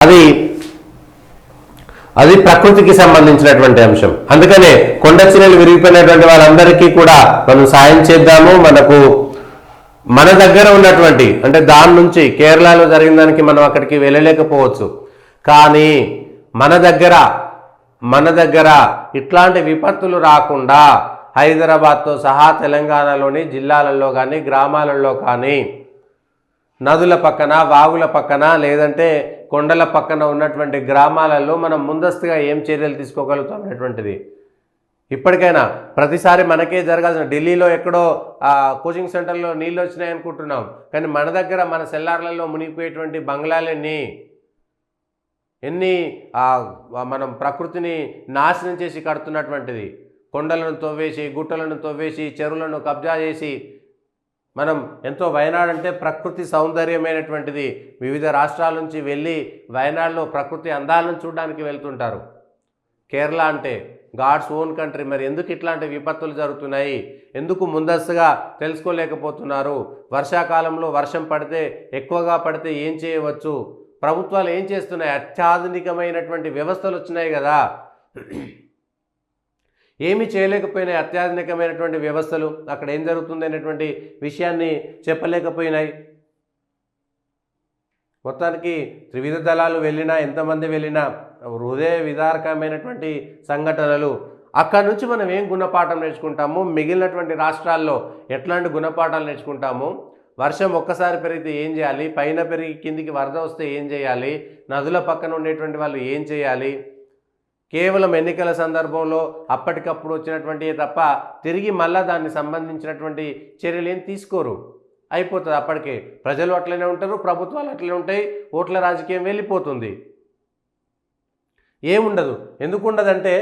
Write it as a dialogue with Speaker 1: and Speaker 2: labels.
Speaker 1: అది అది ప్రకృతికి సంబంధించినటువంటి అంశం. అందుకనే కొండ చర్యలు విరిగిపోయినటువంటి వాళ్ళందరికీ కూడా మనం సాయం చేద్దాము. మన దగ్గర ఉన్నటువంటి అంటే దాని నుంచి కేరళలో జరిగిన దానికి మనం అక్కడికి వెళ్ళలేకపోవచ్చు, కానీ మన దగ్గర ఇట్లాంటి విపత్తులు రాకుండా హైదరాబాద్తో సహా తెలంగాణలోని జిల్లాలలో కానీ గ్రామాలలో కానీ నదుల పక్కన వాగుల పక్కన లేదంటే కొండల పక్కన ఉన్నటువంటి గ్రామాలలో మనం ముందస్తుగా ఏం చర్యలు తీసుకోగలుగుతాం అనేటువంటిది ఇప్పటికైనా ప్రతిసారి మనకే జరగాల్సిన ఢిల్లీలో ఎక్కడో కోచింగ్ సెంటర్లో నీళ్ళు వచ్చినాయి అనుకుంటున్నాం, కానీ మన దగ్గర మన సెల్లార్లలో మునిగిపోయేటువంటి బంగ్లాలన్నీ ఎన్ని మనం ప్రకృతిని నాశనం చేసి కడుతున్నటువంటిది. కొండలను తవ్వేసి గుట్టలను తవ్వేసి చెరువులను కబ్జా చేసి మనం ఎంతో వయనాడ్ అంటే ప్రకృతి సౌందర్యమైనటువంటిది. వివిధ రాష్ట్రాల నుంచి వెళ్ళి వయనాడ్లో ప్రకృతి అందాలను చూడడానికి వెళ్తుంటారు. కేరళ అంటే గాడ్స్ ఓన్ కంట్రీ. మరి ఎందుకు ఇట్లాంటి విపత్తులు జరుగుతున్నాయి? ఎందుకు ముందస్తుగా తెలుసుకోలేకపోతున్నారు? వర్షాకాలంలో వర్షం పడితే ఎక్కువగా పడితే ఏం చేయవచ్చు? ప్రభుత్వాలు ఏం చేస్తున్నాయి? అత్యాధునికమైనటువంటి వ్యవస్థలు వచ్చినాయి కదా, ఏమీ చేయలేకపోయినాయి. అత్యాధునికమైనటువంటి వ్యవస్థలు అక్కడ ఏం జరుగుతుంది అనేటువంటి విషయాన్ని చెప్పలేకపోయినాయి. మొత్తానికి త్రివిధ దళాలు వెళ్ళినా ఎంతమంది వెళ్ళినా హృదయ విదారకమైనటువంటి సంఘటనలు. అక్కడ నుంచి మనం ఏం గుణపాఠం నేర్చుకుంటాము? మిగిలినటువంటి రాష్ట్రాల్లో ఎట్లాంటి గుణపాఠాలు నేర్చుకుంటాము? వర్షం ఒక్కసారి పెరిగితే ఏం చేయాలి? పైన పెరిగి కిందికి వరద వస్తే ఏం చేయాలి? నదుల పక్కన ఉండేటువంటి వాళ్ళు ఏం చేయాలి? కేవలం ఎన్నికల సందర్భంలో అప్పటికప్పుడు వచ్చినటువంటి తప్ప తిరిగి మళ్ళా దాన్ని సంబంధించినటువంటి చర్యలు ఏం తీసుకోరు. అయిపోతుంది. అప్పటికే ప్రజలు అట్లనే ఉంటారు, ప్రభుత్వాలు అట్లనే ఉంటాయి, ఓట్ల రాజకీయం వెళ్ళిపోతుంది. ఏముండదు. ఎందుకు ఉండదంటే